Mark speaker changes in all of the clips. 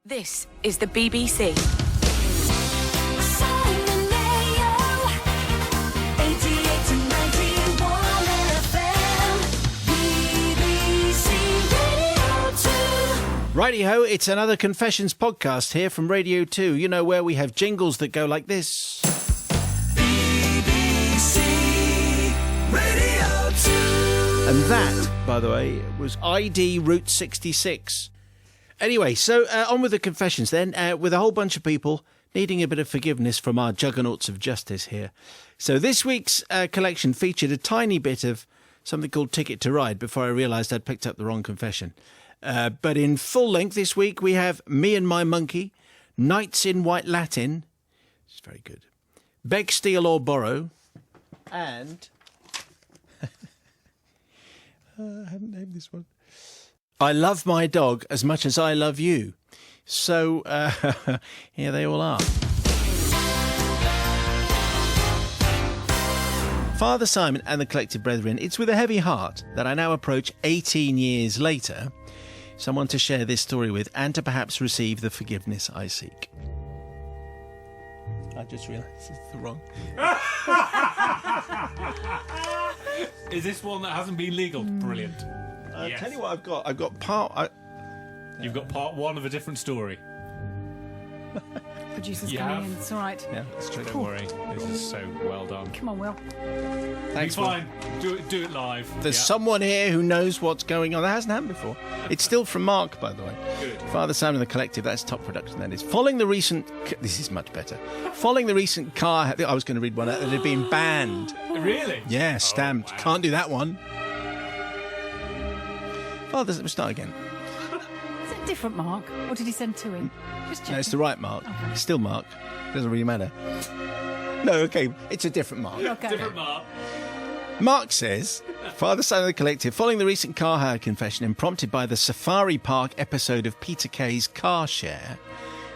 Speaker 1: This is the BBC.
Speaker 2: Simon Mayo, 88 to 91 FM, BBC Radio 2.
Speaker 3: Righty-ho, it's another Confessions podcast here from Radio 2. You know, where we have jingles that go like this.
Speaker 2: BBC Radio 2.
Speaker 3: And that, by the way, was ID Route 66. Anyway, so on with the confessions then, with a whole bunch of people needing a bit of forgiveness from our juggernauts of justice here. So this week's collection featured a tiny bit of something called Ticket to Ride before I realised I'd picked up the wrong confession. But in full length this week we have Me and My Monkey, Nights in White Latin, it's very good, Beg, Steal or Borrow, and... I haven't named this one. I love my dog as much as I love you. So, here they all are. Father Simon and the collected brethren, it's with a heavy heart that I now approach 18 years later, someone to share this story with and to perhaps receive the forgiveness I seek. I just realised it's the wrong...
Speaker 4: Is this one that hasn't been legal? Brilliant.
Speaker 3: I'll
Speaker 4: Yes.
Speaker 3: tell you what I've got. I've got part...
Speaker 4: You've got part one of a different story.
Speaker 5: Producer's
Speaker 4: You
Speaker 5: coming
Speaker 4: have?
Speaker 5: in. It's all right.
Speaker 3: Yeah, that's true.
Speaker 4: Don't worry. This is so well done.
Speaker 5: Come on, Will.
Speaker 3: Thanks,
Speaker 4: Be fine. Do it live.
Speaker 3: There's
Speaker 4: Yeah.
Speaker 3: someone here who knows what's going on. That hasn't happened before. It's still from Mark, by the way.
Speaker 4: Good.
Speaker 3: Father Simon and the Collective, that's top production, that is. Following the recent... This is much better. Following the recent car... I was going to read one out that had been banned.
Speaker 4: Really?
Speaker 3: Yeah, stamped.
Speaker 4: wow.
Speaker 3: Can't do that one. Father... We'll start again.
Speaker 5: Is it a different Mark? Or did he send two in? Just checking.
Speaker 3: No, it's the right Mark.
Speaker 5: Okay.
Speaker 3: It's still Mark. Doesn't really matter. No, okay, it's a different Mark.
Speaker 5: Okay.
Speaker 4: Different Mark.
Speaker 3: Mark says, Father Simon of the Collective, following the recent car hire confession and prompted by the Safari Park episode of Peter Kay's Car Share,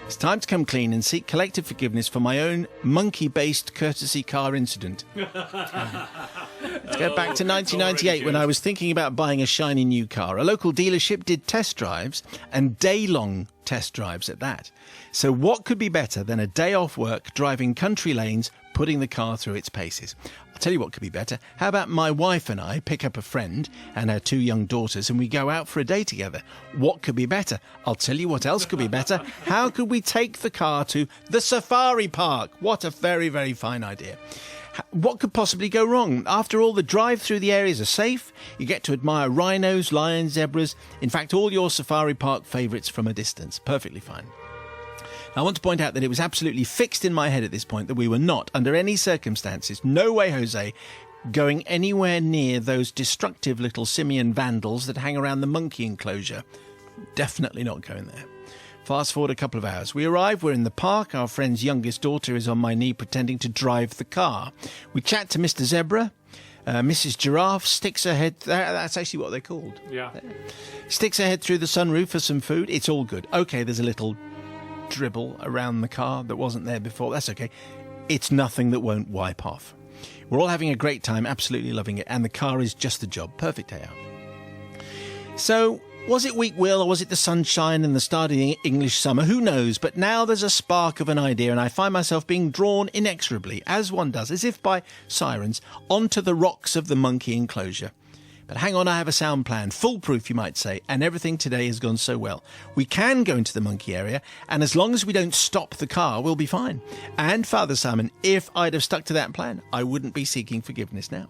Speaker 3: it's time to come clean and seek collective forgiveness for my own monkey-based courtesy car incident. Let's go back to 1998 when I was thinking about buying a shiny new car. A local dealership did test drives, and day-long test drives at that. So what could be better than a day off work, driving country lanes, putting the car through its paces? I'll tell you what could be better. How about my wife and I pick up a friend and her two young daughters and we go out for a day together? What could be better? I'll tell you what else could be better. How could we take the car to the Safari Park? What a very, very fine idea. What could possibly go wrong? After all, the drive through the areas are safe. You get to admire rhinos, lions, zebras. In fact, all your Safari Park favourites from a distance. Perfectly fine. I want to point out that it was absolutely fixed in my head at this point that we were not, under any circumstances, no way, Jose, going anywhere near those destructive little simian vandals that hang around the monkey enclosure. Definitely not going there. Fast forward a couple of hours. We arrive, we're in the park. Our friend's youngest daughter is on my knee pretending to drive the car. We chat to Mr. Zebra. Mrs. Giraffe sticks her head... That's actually what they're called.
Speaker 4: Yeah.
Speaker 3: Sticks her head through the sunroof for some food. It's all good. OK, there's a little dribble around the car that wasn't there before. That's OK. It's nothing that won't wipe off. We're all having a great time, absolutely loving it, and the car is just the job. Perfect day out. So, was it weak will or was it the sunshine and the start of the English summer? Who knows? But now there's a spark of an idea and I find myself being drawn inexorably, as one does, as if by sirens, onto the rocks of the monkey enclosure. But hang on, I have a sound plan, foolproof you might say, and everything today has gone so well. We can go into the monkey area, and as long as we don't stop the car, we'll be fine. And Father Simon, if I'd have stuck to that plan, I wouldn't be seeking forgiveness now.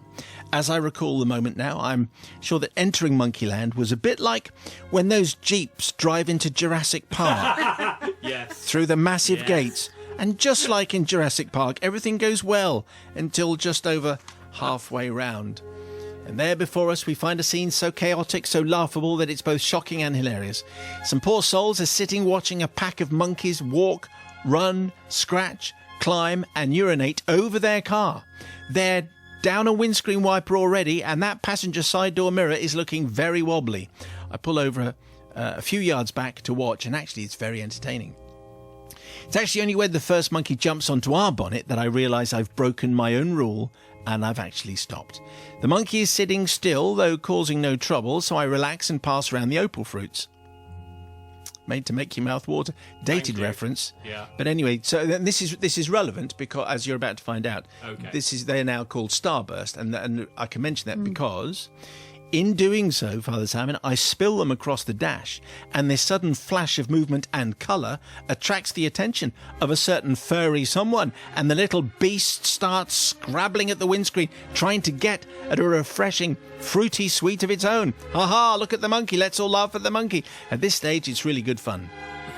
Speaker 3: As I recall the moment now, I'm sure that entering Monkeyland was a bit like when those jeeps drive into Jurassic Park
Speaker 4: Yes.
Speaker 3: through the massive
Speaker 4: Yes.
Speaker 3: gates. And just like in Jurassic Park, everything goes well until just over halfway round. And there before us we find a scene so chaotic, so laughable that it's both shocking and hilarious. Some poor souls are sitting watching a pack of monkeys walk, run, scratch, climb and urinate over their car. They're down a windscreen wiper already and that passenger side door mirror is looking very wobbly. I pull over a few yards back to watch and actually it's very entertaining. It's actually only when the first monkey jumps onto our bonnet that I realise I've broken my own rule and I've actually stopped. The monkey is sitting still, though causing no trouble, so I relax and pass around the opal fruits. made to make your mouth water. Dated
Speaker 4: you.
Speaker 3: reference.
Speaker 4: Yeah.
Speaker 3: But anyway, so then this is relevant because, as you're about to find out,
Speaker 4: Okay.
Speaker 3: they're now called Starburst, and I can mention that because in doing so, Father Simon, I spill them across the dash, and this sudden flash of movement and colour attracts the attention of a certain furry someone, and the little beast starts scrabbling at the windscreen, trying to get at a refreshing, fruity sweet of its own. Ha ha, look at the monkey, let's all laugh at the monkey. At this stage, it's really good fun.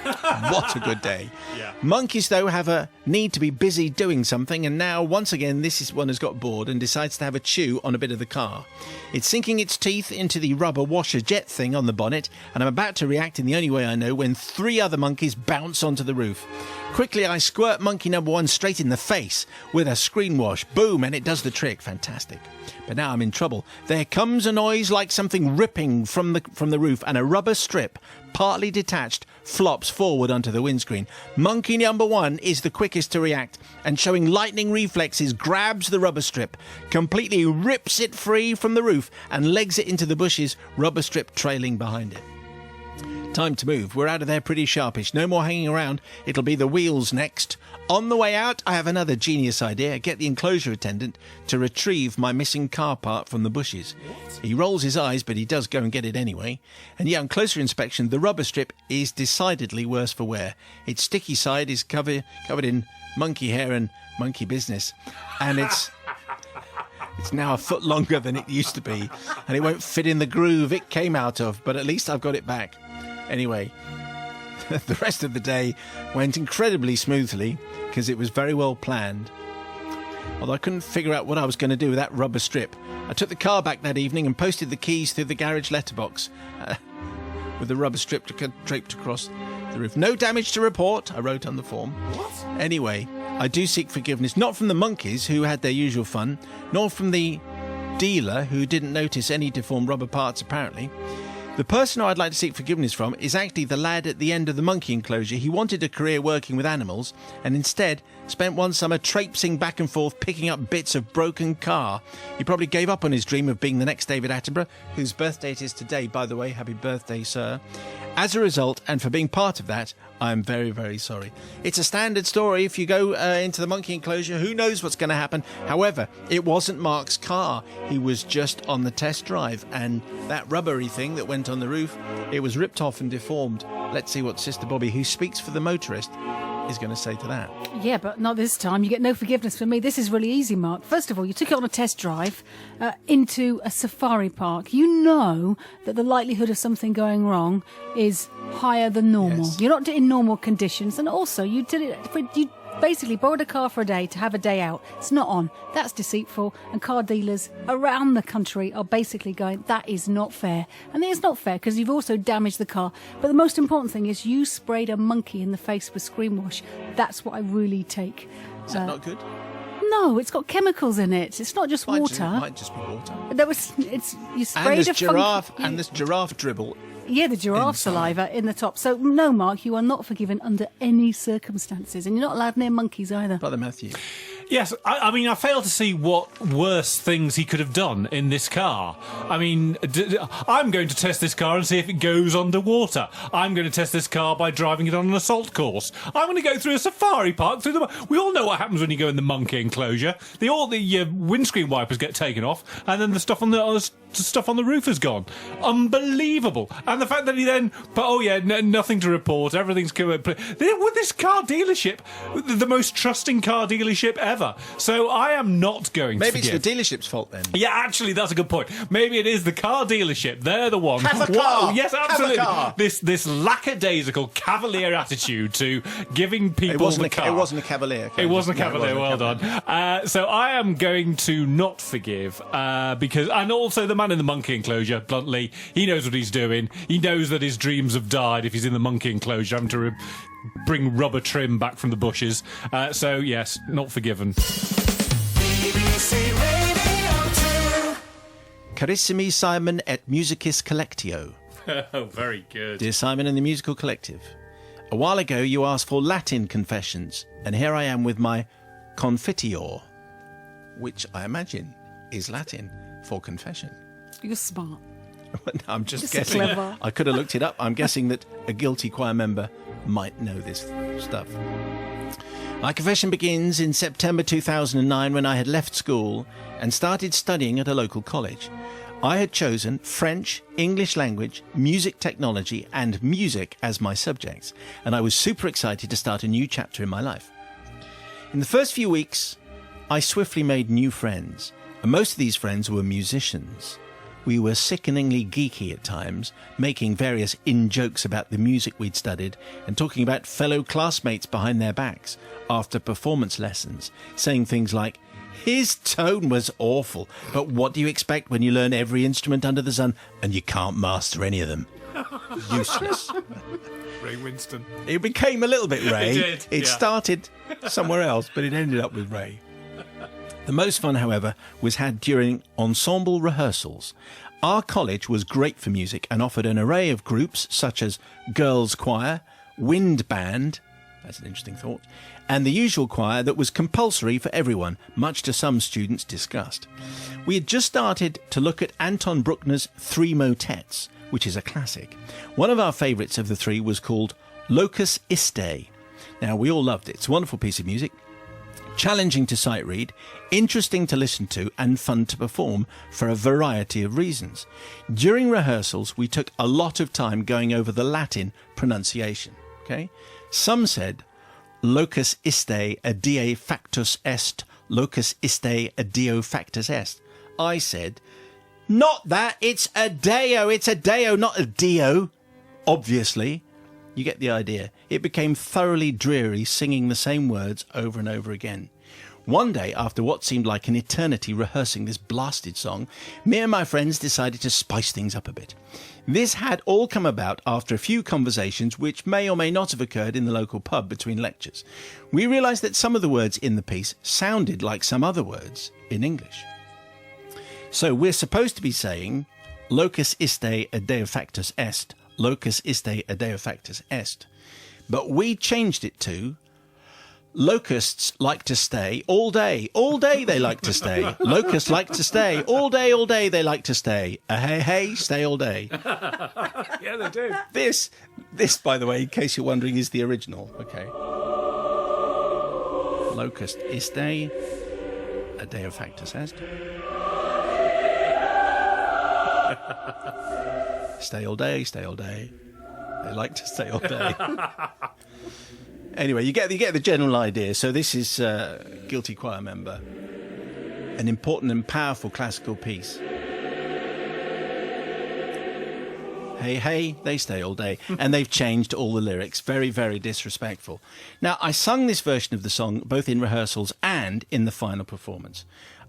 Speaker 3: What a good day.
Speaker 4: Yeah.
Speaker 3: Monkeys, though, have a need to be busy doing something, and now, once again, one has got bored and decides to have a chew on a bit of the car. It's sinking its teeth into the rubber washer jet thing on the bonnet, and I'm about to react in the only way I know when 3 other monkeys bounce onto the roof. Quickly, I squirt monkey number 1 straight in the face with a screen wash. Boom, and it does the trick. Fantastic. But now I'm in trouble. There comes a noise like something ripping from the roof, and a rubber strip, partly detached, flops forward onto the windscreen. Monkey number 1 is the quickest to react, and showing lightning reflexes, grabs the rubber strip, completely rips it free from the roof, and legs it into the bushes, rubber strip trailing behind it. Time to move. We're out of there pretty sharpish. No more hanging around. It'll be the wheels next. On the way out, I have another genius idea. Get the enclosure attendant to retrieve my missing car part from the bushes. What? He rolls his eyes, but he does go and get it anyway. And yeah, on closer inspection, the rubber strip is decidedly worse for wear. Its sticky side is covered in monkey hair and monkey business. And it's now a foot longer than it used to be. And it won't fit in the groove it came out of, but at least I've got it back. Anyway, the rest of the day went incredibly smoothly because it was very well planned. Although I couldn't figure out what I was going to do with that rubber strip. I took the car back that evening and posted the keys through the garage letterbox with the rubber strip draped across the roof. No damage to report, I wrote on the form. What? Anyway, I do seek forgiveness, not from the monkeys who had their usual fun, nor from the dealer who didn't notice any deformed rubber parts apparently. The person who I'd like to seek forgiveness from is actually the lad at the end of the monkey enclosure. He wanted a career working with animals and instead spent one summer traipsing back and forth picking up bits of broken car. He probably gave up on his dream of being the next David Attenborough, whose birthday it is today, by the way. Happy birthday, sir. As a result, and for being part of that, I'm very, very sorry. It's a standard story. If you go into the monkey enclosure, who knows what's going to happen? However, it wasn't Mark's car. He was just on the test drive, and that rubbery thing that went on the roof, it was ripped off and deformed. Let's see what Sister Bobby, who speaks for the motorist, is going to say to that.
Speaker 5: Yeah, but not this time. You get no forgiveness from me. This is really easy, Mark. First of all, you took it on a test drive into a safari park. You know that the likelihood of something going wrong is higher than normal.
Speaker 3: Yes.
Speaker 5: You're not in normal conditions. And also, you did it. You basically borrowed a car for a day to have a day out. It's not on. That's deceitful. And car dealers around the country are basically going, that is not fair. And it's not fair because you've also damaged the car. But the most important thing is you sprayed a monkey in the face with screen wash. That's what I really take.
Speaker 3: Is that not good?
Speaker 5: No, it's got chemicals in it. It's not just water.
Speaker 3: It might just be water.
Speaker 5: You sprayed
Speaker 3: And there's giraffe dribble.
Speaker 5: Yeah, the giraffe
Speaker 3: inside.
Speaker 5: saliva in the top. So, no, Mark, you are not forgiven under any circumstances. And you're not allowed near monkeys either.
Speaker 3: Brother Matthew.
Speaker 4: Yes, I mean, I fail to see what worse things he could have done in this car. I mean, I'm going to test this car and see if it goes underwater. I'm going to test this car by driving it on an assault course. I'm going to go through a safari park. We all know what happens when you go in the monkey enclosure. All the windscreen wipers get taken off, and then the stuff on the roof is gone. Unbelievable. And the fact that he then, nothing to report, everything's good. With this car dealership, the most trusting car dealership ever. So I am not going to forgive.
Speaker 3: Maybe it's the dealership's fault then.
Speaker 4: Yeah, actually, that's a good point. Maybe it is the car dealership. They're the one.
Speaker 3: Have a car.
Speaker 4: Whoa, yes, absolutely.
Speaker 3: Have a car.
Speaker 4: This lackadaisical cavalier attitude to giving people the car.
Speaker 3: It wasn't a cavalier.
Speaker 4: It wasn't a cavalier. Well done. So I am going to not forgive because, and also the man in the monkey enclosure. Bluntly, he knows what he's doing. He knows that his dreams have died if he's in the monkey enclosure, having to bring rubber trim back from the bushes. So yes, not forgiven.
Speaker 2: BBC Radio 2.
Speaker 3: Carissimi Simon et Musicis Collectio.
Speaker 4: Oh, very good.
Speaker 3: Dear Simon and the Musical Collective, a while ago you asked for Latin confessions, and here I am with my confiteor, which I imagine is Latin for confession.
Speaker 5: You're smart.
Speaker 3: I'm just
Speaker 5: Just
Speaker 3: guessing.
Speaker 5: clever.
Speaker 3: I could have looked it up. I'm guessing that a guilty choir member might know this stuff. My confession begins in September 2009 when I had left school and started studying at a local college. I had chosen French, English language, music technology and music as my subjects, and I was super excited to start a new chapter in my life. In the first few weeks, I swiftly made new friends, and most of these friends were musicians. We were sickeningly geeky at times, making various in-jokes about the music we'd studied and talking about fellow classmates behind their backs after performance lessons, saying things like, "His tone was awful, but what do you expect when you learn every instrument under the sun and you can't master any of them?" Useless.
Speaker 4: Ray Winston.
Speaker 3: It became a little bit Ray.
Speaker 4: It did, yeah.
Speaker 3: Started somewhere else, but it ended up with Ray. The most fun, however, was had during ensemble rehearsals. Our college was great for music and offered an array of groups such as girls' choir, wind band, that's an interesting thought, and the usual choir that was compulsory for everyone, much to some students' disgust. We had just started to look at Anton Bruckner's Three Motets, which is a classic. One of our favourites of the three was called Locus Iste. Now, we all loved it. It's a wonderful piece of music, challenging to sight read, interesting to listen to, and fun to perform for a variety of reasons. During rehearsals, we took a lot of time going over the Latin pronunciation. Okay, some said locus iste adeo factus est, locus iste adeo factus est. I said, not that, it's adeo, not adeo. Obviously, you get the idea. It became thoroughly dreary singing the same words over and over again. One day, after what seemed like an eternity rehearsing this blasted song, me and my friends decided to spice things up a bit. This had all come about after a few conversations which may or may not have occurred in the local pub between lectures. We realised that some of the words in the piece sounded like some other words in English. So we're supposed to be saying locus iste adeo factus est, locus iste adeo factus est. But we changed it to locusts like to stay all day they like to stay. Locusts like to stay all day they like to stay. Hey, stay all day.
Speaker 4: Yeah, they do.
Speaker 3: This, by the way, in case you're wondering, is the original. Okay. Locust iste adeo factus est. Stay all day. They like to stay all day. Anyway, you get the general idea. So this is Guilty Choir Member, an important and powerful classical piece. Hey, they stay all day. And they've changed all the lyrics. Very, very disrespectful. Now, I sung this version of the song both in rehearsals and in the final performance.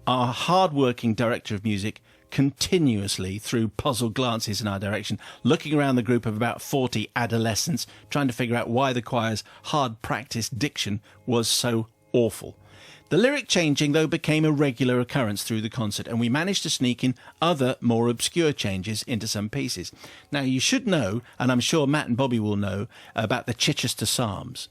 Speaker 3: Our hard-working director of music continuously threw puzzled glances in our direction, looking around the group of about 40 adolescents, trying to figure out why the choir's hard-practiced diction was so awful. The lyric changing, though, became a regular occurrence through the concert, and we managed to sneak in other, more obscure changes into some pieces. Now, you should know, and I'm sure Matt and Bobby will know, about the Chichester Psalms.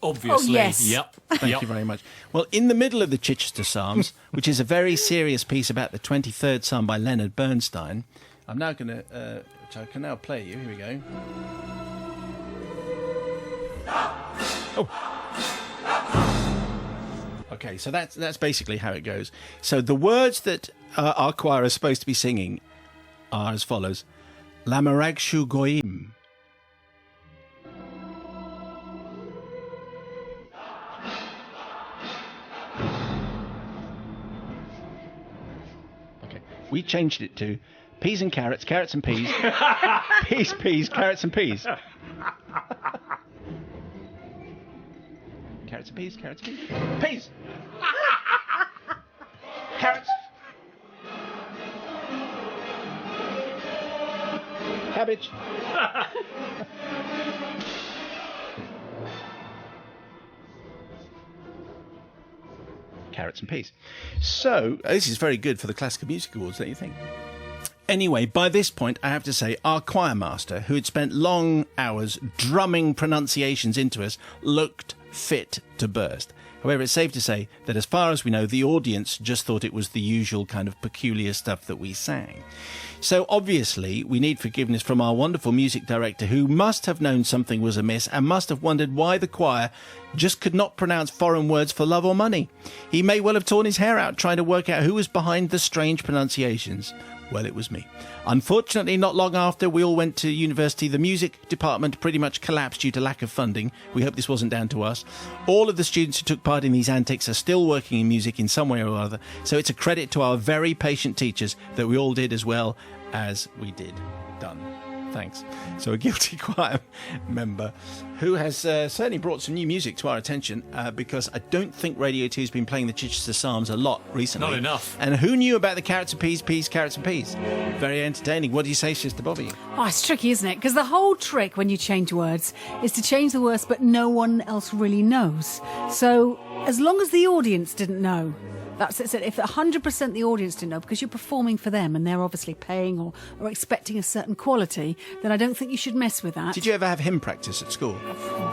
Speaker 4: Obviously.
Speaker 5: Oh, yes.
Speaker 4: Yep.
Speaker 3: Thank you very much. Well, in the middle of the Chichester Psalms, which is a very serious piece about the 23rd Psalm by Leonard Bernstein, I'm now going to, which I can now play you. Here we go. Oh. Okay, so that's basically how it goes. So the words that our choir is supposed to be singing are as follows: Lamaragshu Goyim. We changed it to peas and carrots, carrots and peas, peas, carrots and peas. Carrots and peas, carrots and peas. Peas! Carrots. Cabbage. Carrots and peas. So, this is very good for the Classical Music Awards, don't you think? Anyway, by this point, I have to say, our choir master, who had spent long hours drumming pronunciations into us, looked fit to burst. However, it's safe to say that as far as we know, the audience just thought it was the usual kind of peculiar stuff that we sang. So obviously, we need forgiveness from our wonderful music director, who must have known something was amiss and must have wondered why the choir just could not pronounce foreign words for love or money. He may well have torn his hair out trying to work out who was behind the strange pronunciations. Well, it was me. Unfortunately, not long after we all went to university, the music department pretty much collapsed due to lack of funding. We hope this wasn't down to us. All of the students who took part in these antics are still working in music in some way or other, so it's a credit to our very patient teachers that we all did as well as we did. Done. Thanks. So a guilty choir member who has certainly brought some new music to our attention because I don't think Radio 2 has been playing the Chichester Psalms a lot recently.
Speaker 4: Not enough.
Speaker 3: And who knew about the carrots and peas, carrots and peas? Very entertaining. What do you say, Sister Bobby?
Speaker 5: Oh, it's tricky, isn't it? Because the whole trick when you change words is to change the words, but no one else really knows. So as long as the audience didn't know, that's it. If 100% the audience didn't know, because you're performing for them and they're obviously paying or expecting a certain quality, then I don't think you should mess with that.
Speaker 3: Did you ever have hymn practice at school?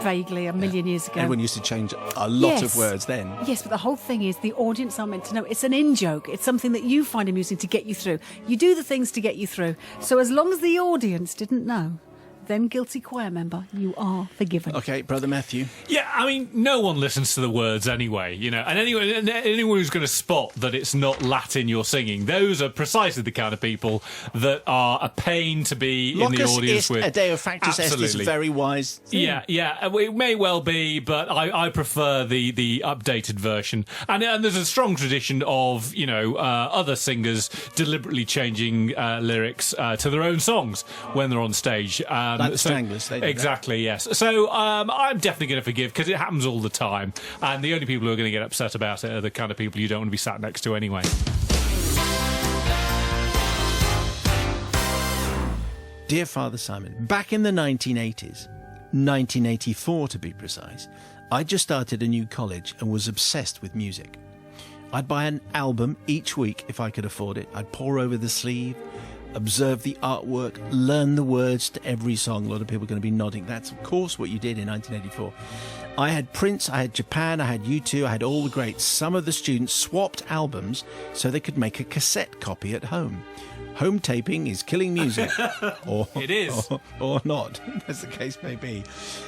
Speaker 5: Vaguely, a million years ago.
Speaker 3: Everyone used to change a lot of words then.
Speaker 5: Yes, but the whole thing is the audience are meant to know. It's an in-joke. It's something that you find amusing to get you through. You do the things to get you through. So as long as the audience didn't know, then guilty choir member, you are forgiven.
Speaker 3: Okay, Brother Matthew.
Speaker 4: Yeah, I mean, no one listens to the words anyway, you know, and anyone who's going to spot that it's not Latin you're singing, those are precisely the kind of people that are a pain to be in the audience with.
Speaker 3: A Deo Factus Est is very wise thing.
Speaker 4: Yeah, it may well be, but I prefer the updated version. And there's a strong tradition of, you know, other singers deliberately changing lyrics to their own songs when they're on stage.
Speaker 3: Like the Stranglers, they do
Speaker 4: exactly, yes. So I'm definitely going to forgive, because it happens all the time. And the only people who are going to get upset about it are the kind of people you don't want to be sat next to anyway.
Speaker 3: Dear Father Simon, back in the 1980s, 1984 to be precise, I just started a new college and was obsessed with music. I'd buy an album each week if I could afford it. I'd pore over the sleeve, observe the artwork, learn the words to every song. A lot of people are going to be nodding. That's, of course, what you did in 1984. I had Prince, I had Japan, I had U2, I had all the greats. Some of the students swapped albums so they could make a cassette copy at home. Home taping is killing music. Or
Speaker 4: it is.
Speaker 3: Or not, as the case may be.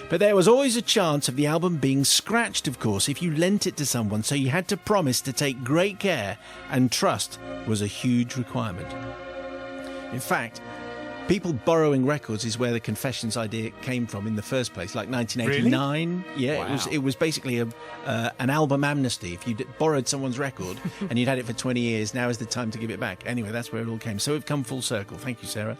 Speaker 3: But there was always a chance of the album being scratched, of course, if you lent it to someone, so you had to promise to take great care, and trust was a huge requirement. In fact, people borrowing records is where the Confessions idea came from in the first place, like 1989.
Speaker 4: Really?
Speaker 3: Yeah,
Speaker 4: Wow.
Speaker 3: it was basically an album amnesty. If you borrowed someone's record and you'd had it for 20 years, now is the time to give it back. Anyway, that's where it all came. So we've come full circle. Thank you, Sarah.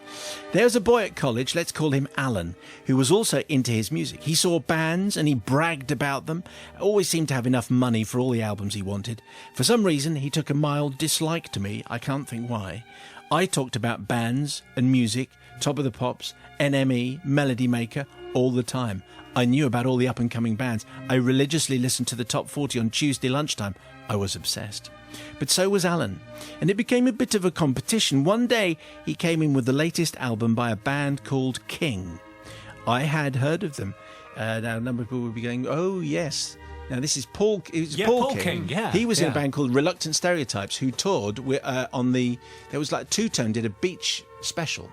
Speaker 3: There's a boy at college, let's call him Alan, who was also into his music. He saw bands and he bragged about them. Always seemed to have enough money for all the albums he wanted. For some reason, he took a mild dislike to me. I can't think why. I talked about bands and music, Top of the Pops, NME, Melody Maker, all the time. I knew about all the up-and-coming bands. I religiously listened to the Top 40 on Tuesday lunchtime. I was obsessed. But so was Alan, and it became a bit of a competition. One day, he came in with the latest album by a band called King. I had heard of them. Now, a number of people would be going, oh, yes. Now, this is Paul. It was Paul King.
Speaker 4: Yeah,
Speaker 3: he was in a band called Reluctant Stereotypes, who toured on the. There was like Two Tone did a beach special.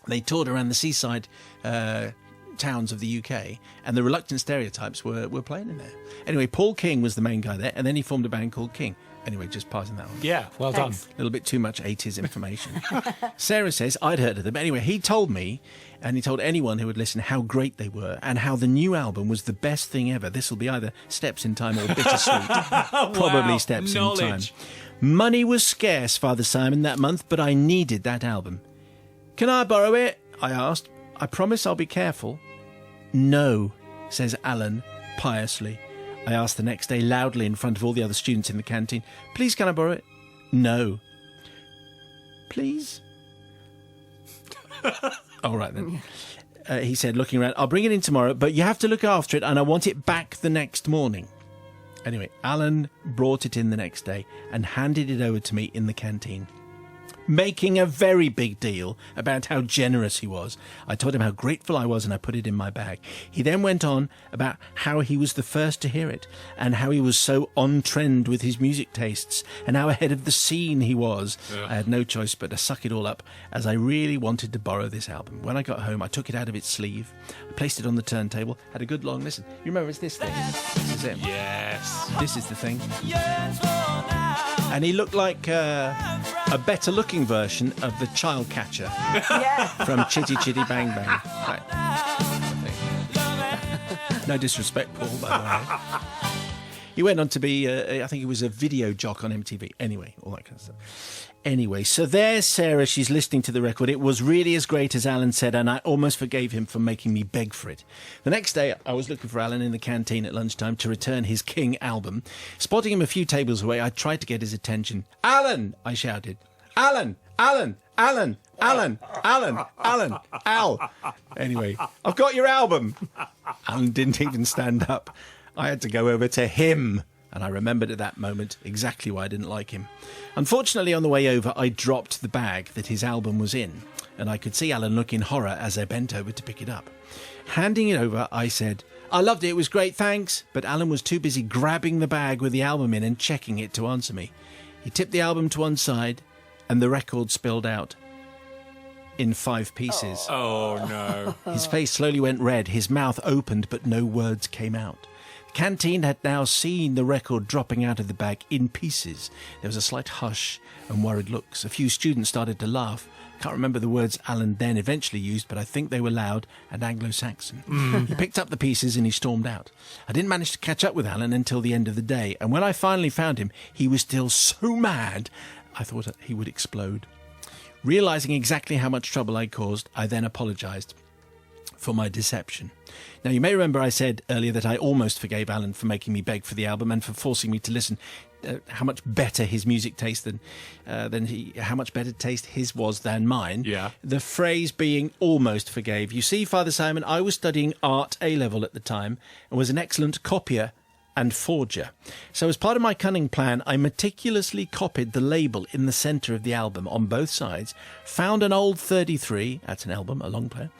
Speaker 3: They toured around the seaside towns of the UK, and the Reluctant Stereotypes were playing in there. Anyway, Paul King was the main guy there, and then he formed a band called King. Anyway, just passing that on.
Speaker 4: Yeah, well
Speaker 5: Thanks.
Speaker 4: done.
Speaker 3: A little bit too much 80s information. Sarah says, I'd heard of them. Anyway, he told me, and he told anyone who would listen, how great they were and how the new album was the best thing ever. This will be either Steps in Time or Bittersweet. Probably
Speaker 4: Wow,
Speaker 3: Steps
Speaker 4: knowledge.
Speaker 3: in Time. Money was scarce, Father Simon, that month, but I needed that album. Can I borrow it? I asked. I promise I'll be careful. No, says Alan piously. I asked the next day loudly in front of all the other students in the canteen, please can I borrow it? No. Please? All right then. He said, looking around, I'll bring it in tomorrow, but you have to look after it and I want it back the next morning. Anyway, Alan brought it in the next day and handed it over to me in the canteen. making a very big deal about how generous he was. I told him how grateful I was and I put it in my bag. He then went on about how he was the first to hear it and how he was so on trend with his music tastes and how ahead of the scene he was. Yeah. I had no choice but to suck it all up as I really wanted to borrow this album. When I got home, I took it out of its sleeve, I placed it on the turntable, had a good long listen. You remember it's this thing? This is it.
Speaker 4: Yes.
Speaker 3: This is the thing. And he looked like a better looking version of the child catcher from Chitty Chitty Bang Bang. Right. No disrespect, Paul, by the way. He went on to be, I think he was a video jock on MTV. Anyway, all that kind of stuff. Anyway, so there's Sarah. She's listening to the record. It was really as great as Alan said, and I almost forgave him for making me beg for it. The next day, I was looking for Alan in the canteen at lunchtime to return his King album. Spotting him a few tables away, I tried to get his attention. "Alan!" I shouted. "Alan! Alan! Alan! Alan! Alan! Alan! Al!" Anyway, "I've got your album." Alan didn't even stand up. I had to go over to him. And I remembered at that moment exactly why I didn't like him. Unfortunately, on the way over, I dropped the bag that his album was in, and I could see Alan look in horror as I bent over to pick it up. Handing it over, I said, "I loved it, it was great, thanks." But Alan was too busy grabbing the bag with the album in and checking it to answer me. He tipped the album to one side, and the record spilled out in 5 pieces.
Speaker 4: Oh, no.
Speaker 3: His face slowly went red, his mouth opened, but no words came out. Canteen had now seen the record dropping out of the bag in pieces. There was a slight hush and worried looks. A few students started to laugh. Can't remember the words Alan then eventually used, but I think they were loud and Anglo-Saxon. He picked up the pieces and he stormed out. I didn't manage to catch up with Alan until the end of the day, and when I finally found him, he was still so mad, I thought he would explode. Realising exactly how much trouble I caused, I then apologised for my deception. Now, you may remember I said earlier that I almost forgave Alan for making me beg for the album and for forcing me to listen. How much better his music taste how much better taste his was than mine.
Speaker 4: Yeah.
Speaker 3: The phrase being almost forgave. You see, Father Simon, I was studying art A-level at the time and was an excellent copier and forger. So as part of my cunning plan, I meticulously copied the label in the centre of the album on both sides, found an old 33, that's an album, a long player,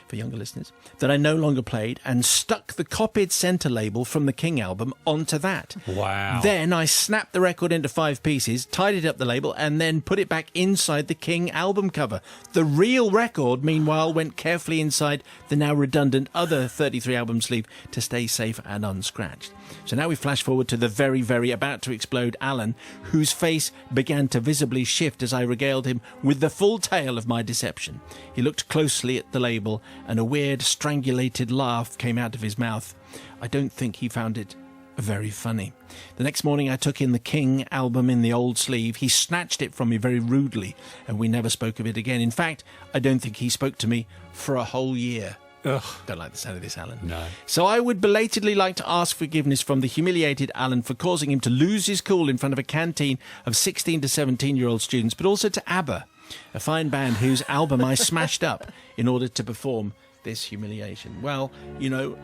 Speaker 3: for younger listeners, that I no longer played, and stuck the copied centre label from the King album onto that.
Speaker 4: Wow.
Speaker 3: Then I snapped the record into 5 pieces, tidied up the label, and then put it back inside the King album cover. The real record, meanwhile, went carefully inside the now redundant other 33 album sleeve to stay safe and unscratched. So now we flash forward to the very, very about to explode Alan, whose face began to visibly shift as I regaled him with the full tale of my deception. He looked closely at the label, and a weird, strangulated laugh came out of his mouth. I don't think he found it very funny. The next morning I took in the King album in the old sleeve. He snatched it from me very rudely, and we never spoke of it again. In fact, I don't think he spoke to me for a whole year.
Speaker 4: Ugh.
Speaker 3: Don't like the sound of this, Alan.
Speaker 4: No.
Speaker 3: So I would belatedly like to ask forgiveness from the humiliated Alan for causing him to lose his cool in front of a canteen of 16 to 17-year-old students, but also to ABBA, a fine band whose album I smashed up in order to perform this humiliation. Well, you know,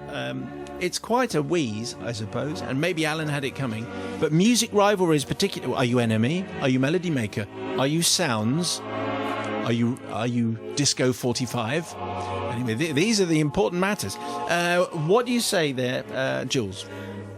Speaker 3: it's quite a wheeze, I suppose, and maybe Alan had it coming, but music rivalries, particularly... Are you NME? Are you Melody Maker? Are you Sounds? Are you Disco 45? Anyway, these are the important matters. What do you say there, Jules?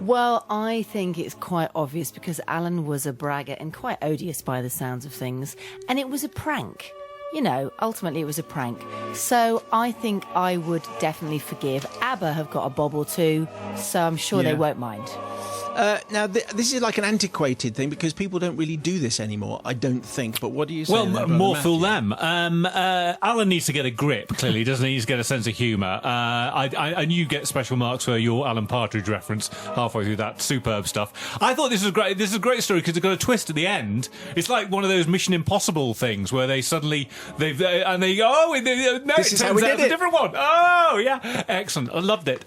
Speaker 6: Well, I think it's quite obvious because Alan was a braggart and quite odious by the sounds of things. And it was a prank. You know, ultimately it was a prank. So I think I would definitely forgive. ABBA have got a bob or two, so I'm sure they won't mind.
Speaker 3: Now, this is like an antiquated thing because people don't really do this anymore, I don't think. But what do you say?
Speaker 4: Well, more fool them. Alan needs to get a grip, clearly, doesn't he? He needs to get a sense of humour. And you get special marks for your Alan Partridge reference halfway through that superb stuff. I thought this was great. This is a great story because it's got a twist at the end. It's like one of those Mission Impossible things where they suddenly they go, no,
Speaker 3: this
Speaker 4: it
Speaker 3: is how
Speaker 4: turns
Speaker 3: we
Speaker 4: out
Speaker 3: did
Speaker 4: it's
Speaker 3: it.
Speaker 4: a different one. Oh, yeah, excellent. I loved it.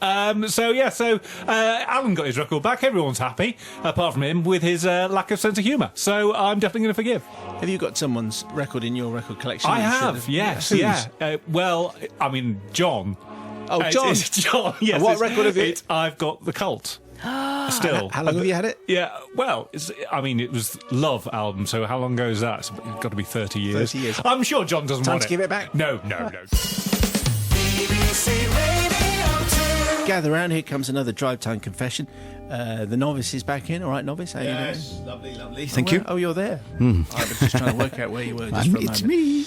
Speaker 4: So Alan got his record back. Everyone's happy, apart from him, with his lack of sense of humour. So I'm definitely going to forgive.
Speaker 3: Have you got someone's record in your record collection?
Speaker 4: I have, yes,
Speaker 3: Whose?
Speaker 4: yeah. Well, I mean, John.
Speaker 3: Oh, John.
Speaker 4: It's John, yes.
Speaker 3: And what record have you?
Speaker 4: I've got The Cult. Still.
Speaker 3: How long have you had it?
Speaker 4: Yeah, well, it was Love album, so how long ago is that? It's got to be 30 years.
Speaker 3: 30 years.
Speaker 4: I'm sure John doesn't
Speaker 3: Time
Speaker 4: want
Speaker 3: to give it back?
Speaker 4: No.
Speaker 2: BBC Radio 2.
Speaker 3: Gather round, here comes another drive time confession. The novice is back in. All right, novice, how you doing?
Speaker 7: Lovely. Thank you.
Speaker 3: Oh, you're there. I was just trying to work out where you were just for a moment.
Speaker 7: It's me.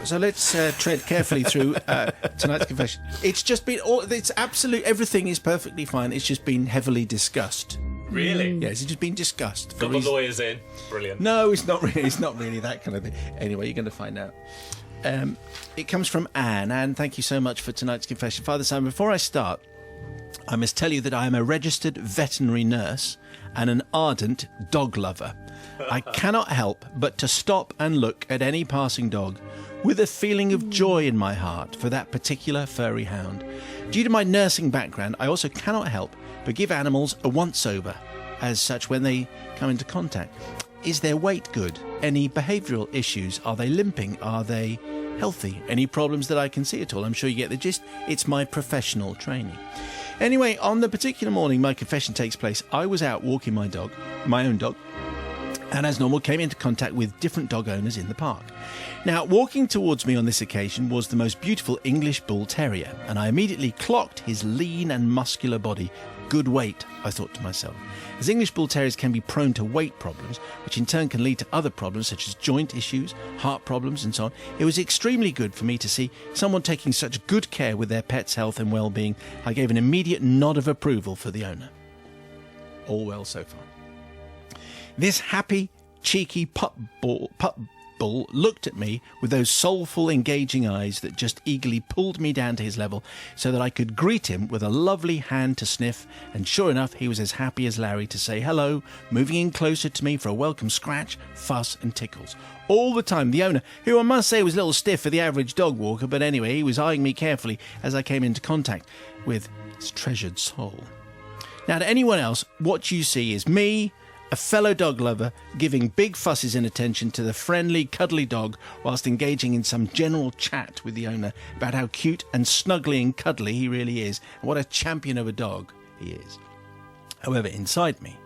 Speaker 3: So let's tread carefully through tonight's confession. It's just been it's absolute. Everything is perfectly fine. It's just been heavily discussed.
Speaker 4: Really?
Speaker 3: Yes, it's just been discussed.
Speaker 4: Got the lawyers in. Brilliant.
Speaker 3: No, it's not really. It's not really that kind of thing. Anyway, you're going to find out. It comes from Anne. Anne, thank you so much for tonight's confession. Father Simon, before I start, I must tell you that I am a registered veterinary nurse and an ardent dog lover. I cannot help but to stop and look at any passing dog with a feeling of joy in my heart for that particular furry hound. Due to my nursing background, I also cannot help but give animals a once-over as such when they come into contact. Is their weight good? Any behavioural issues? Are they limping? Are they healthy? Any problems that I can see at all? I'm sure you get the gist. It's my professional training. Anyway, on the particular morning my confession takes place, I was out walking my own dog, and as normal came into contact with different dog owners in the park. Now, walking towards me on this occasion was the most beautiful English Bull Terrier, and I immediately clocked his lean and muscular body. Good weight, I thought to myself. As English Bull Terriers can be prone to weight problems, which in turn can lead to other problems such as joint issues, heart problems and so on, it was extremely good for me to see someone taking such good care with their pet's health and well-being. I gave an immediate nod of approval for the owner. All well so far. This happy, cheeky pup bull looked at me with those soulful, engaging eyes that just eagerly pulled me down to his level so that I could greet him with a lovely hand to sniff, and sure enough, he was as happy as Larry to say hello, moving in closer to me for a welcome scratch, fuss and tickles. All the time, the owner, who I must say was a little stiff for the average dog walker, but anyway, he was eyeing me carefully as I came into contact with his treasured soul. Now, to anyone else, what you see is me, a fellow dog lover, giving big fusses and attention to the friendly, cuddly dog whilst engaging in some general chat with the owner about how cute and snuggly and cuddly he really is, and what a champion of a dog he is. However, inside me,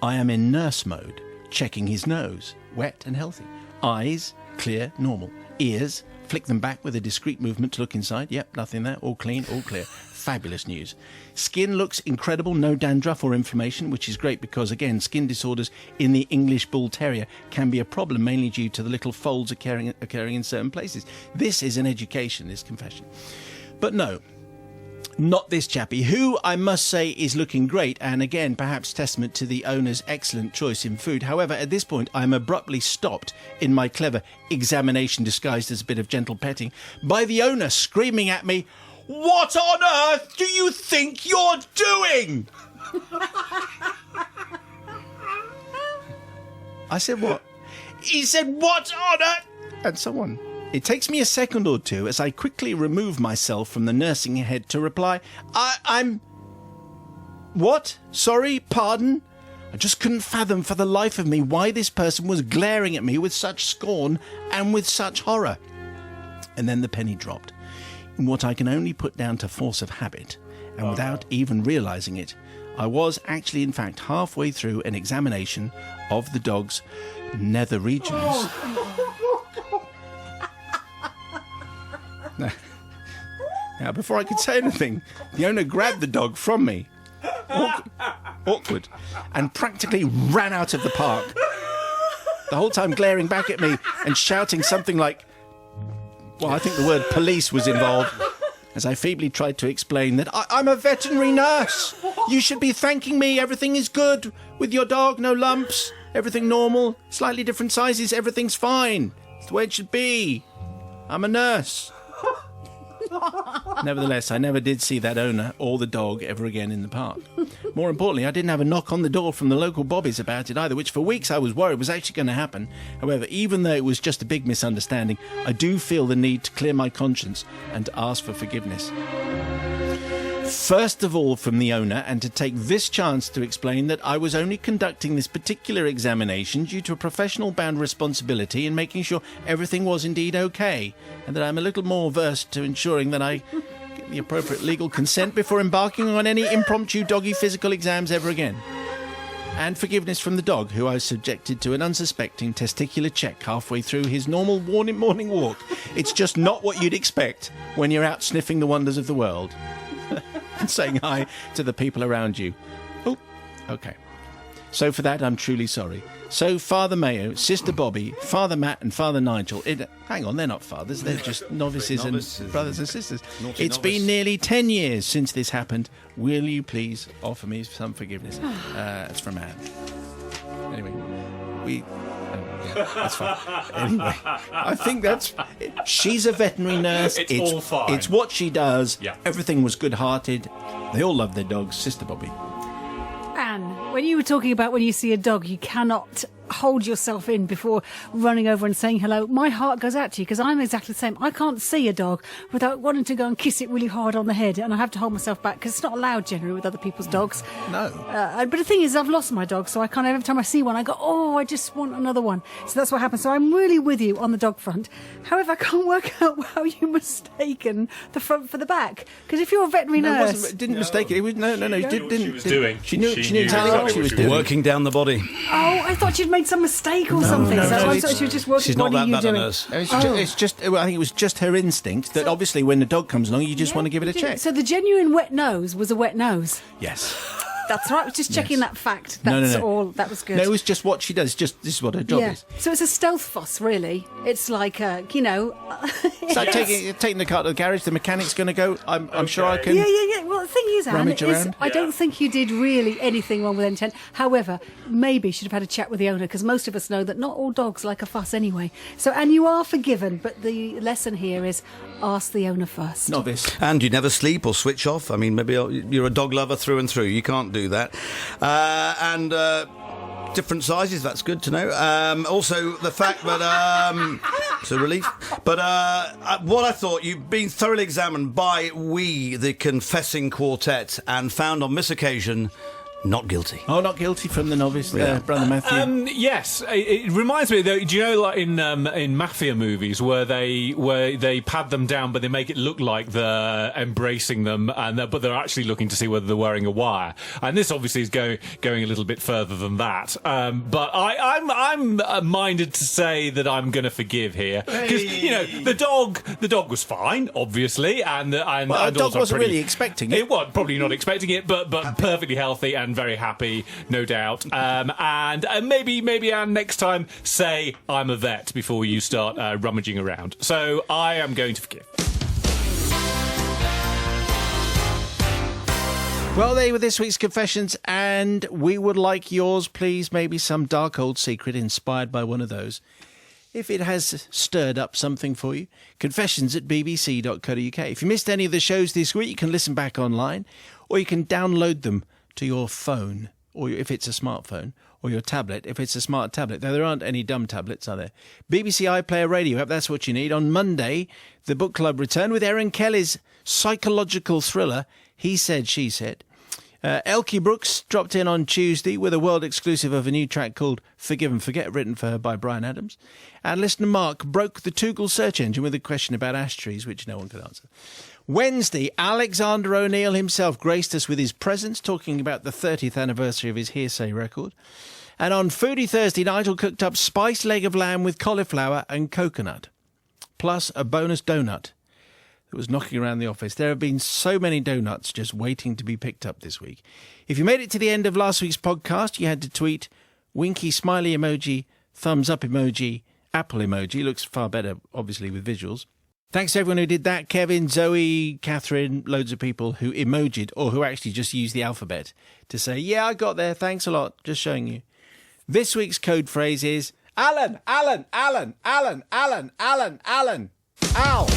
Speaker 3: I am in nurse mode, checking his nose, wet and healthy. Eyes, clear, normal. Ears, flick them back with a discreet movement to look inside. Yep, nothing there, all clean, all clear. Fabulous news. Skin looks incredible, no dandruff or inflammation, which is great because, again, skin disorders in the English Bull Terrier can be a problem, mainly due to the little folds occurring in certain places. This is an education, this confession. But no, not this chappie, who I must say is looking great, and again, perhaps testament to the owner's excellent choice in food. However, at this point, I am abruptly stopped in my clever examination disguised as a bit of gentle petting by the owner screaming at me, "What on earth do you think you're doing?" I said, "What?" He said, "What on earth?" And so on. It takes me a second or two as I quickly remove myself from the nursing head to reply, I'm... What? Sorry? Pardon? I just couldn't fathom for the life of me why this person was glaring at me with such scorn and with such horror. And then the penny dropped. In what I can only put down to force of habit, and without even realising it, I was actually, in fact, halfway through an examination of the dog's nether regions. Now, before I could say anything, the owner grabbed the dog from me, awkward, and practically ran out of the park, the whole time glaring back at me and shouting something like, well, I think the word police was involved, as I feebly tried to explain that I'm a veterinary nurse. You should be thanking me. Everything is good with your dog. No lumps. Everything normal. Slightly different sizes. Everything's fine. It's the way it should be. I'm a nurse. Nevertheless, I never did see that owner or the dog ever again in the park. More importantly, I didn't have a knock on the door from the local bobbies about it either, which for weeks I was worried was actually going to happen. However, even though it was just a big misunderstanding, I do feel the need to clear my conscience and to ask for forgiveness. First of all from the owner, and to take this chance to explain that I was only conducting this particular examination due to a professional bound responsibility in making sure everything was indeed okay, and that I'm a little more versed to ensuring that I the appropriate legal consent before embarking on any impromptu doggy physical exams ever again. And forgiveness from the dog, who I was subjected to an unsuspecting testicular check halfway through his normal morning walk. It's just not what you'd expect when you're out sniffing the wonders of the world and saying hi to the people around you. Oh, okay. So for that, I'm truly sorry. So Father Mayo, Sister Bobby, Father Matt and Father Nigel... hang on, they're not fathers, they're just novices and brothers and sisters. It's been nearly 10 years since this happened. Will you please offer me some forgiveness? It's from Anne. Anyway, that's fine. Anyway, I think that's... She's a veterinary nurse.
Speaker 4: It's all fine.
Speaker 3: It's what she does.
Speaker 4: Yeah.
Speaker 3: Everything was good-hearted. They all love their dogs. Sister Bobby.
Speaker 5: Anne, when you were talking about when you see a dog, you cannot hold yourself in before running over and saying hello. My heart goes out to you because I'm exactly the same. I can't see a dog without wanting to go and kiss it really hard on the head, and I have to hold myself back because it's not allowed generally with other people's dogs.
Speaker 3: No.
Speaker 5: But the thing is, I've lost my dog, so I kind of, every time I see one, I go, oh, I just want another one. So that's what happens. So I'm really with you on the dog front. However, I can't work out how you mistaken the front for the back. Because if you're a veterinary nurse...
Speaker 3: Didn't mistake it. It was, no.
Speaker 4: Didn't. She was doing.
Speaker 3: She knew exactly what she was doing.
Speaker 7: Working down the body.
Speaker 5: Oh, I thought you'd made some mistake or something. I thought she was just working.
Speaker 7: She's not
Speaker 5: what are
Speaker 7: that
Speaker 5: you
Speaker 7: bad a
Speaker 5: doing?
Speaker 7: nurse.
Speaker 3: It's just. I think it was just her instinct that obviously when the dog comes along, you just want to give it a check.
Speaker 5: So the genuine wet nose was a wet nose.
Speaker 3: Yes.
Speaker 5: That's right. I was just checking that fact.
Speaker 3: No.
Speaker 5: That's all. That was good.
Speaker 3: No, it was just what she does. Just this is what her job is.
Speaker 5: So it's a stealth fuss, really. It's like,
Speaker 3: It's like taking the car to the garage. The mechanic's going to go. I'm sure I can.
Speaker 5: Yeah. Well, the thing is, Anne,
Speaker 3: Rummage around?
Speaker 5: I don't think you did really anything wrong with intent. However, maybe you should have had a chat with the owner because most of us know that not all dogs like a fuss anyway. So, and you are forgiven, but the lesson here is ask the owner first.
Speaker 3: Novice.
Speaker 7: And you never sleep or switch off. I mean, maybe you're a dog lover through and through. You can't do that. Different sizes, that's good to know. Also, the fact that it's a relief. But what I thought, you've been thoroughly examined by the confessing quartet, and found on this occasion not guilty.
Speaker 3: Oh, not guilty from the novice there, Brother Matthew.
Speaker 4: Yes, it reminds me. Though, do you know, like in mafia movies, where they pad them down, but they make it look like they're embracing them, but they're actually looking to see whether they're wearing a wire. And this obviously is going a little bit further than that. But I'm minded to say that I'm going to forgive here because the dog was fine, obviously, and
Speaker 3: the dog
Speaker 4: also
Speaker 3: wasn't really expecting it.
Speaker 4: It was probably not expecting it, but perfectly healthy and very happy, no doubt. And maybe Anne, next time, say I'm a vet before you start rummaging around. So I am going to forgive.
Speaker 3: Well, they were this week's confessions, and we would like yours, please. Maybe some dark old secret inspired by one of those. If it has stirred up something for you, confessions@bbc.co.uk. If you missed any of the shows this week, you can listen back online, or you can download them to your phone, or if it's a smartphone, or your tablet, if it's a smart tablet. Though there aren't any dumb tablets, are there? BBC iPlayer Radio app, that's what you need. On Monday, the book club return with Erin Kelly's psychological thriller, He Said, She Said. Elkie Brooks dropped in on Tuesday with a world exclusive of a new track called Forgive and Forget, written for her by Brian Adams. And listener Mark broke the Toogle search engine with a question about ash trees, which no one could answer. Wednesday, Alexander O'Neill himself graced us with his presence, talking about the 30th anniversary of his Hearsay record. And on Foodie Thursday, Nigel cooked up spiced leg of lamb with cauliflower and coconut, plus a bonus donut that was knocking around the office. There have been so many donuts just waiting to be picked up this week. If you made it to the end of last week's podcast, you had to tweet winky smiley emoji, thumbs up emoji, apple emoji. Looks far better, obviously, with visuals. Thanks to everyone who did that. Kevin, Zoe, Catherine, loads of people who emojied or who actually just used the alphabet to say, yeah, I got there. Thanks a lot. Just showing you. This week's code phrase is Alan, Alan, Alan, Alan, Alan, Alan, Alan, Al.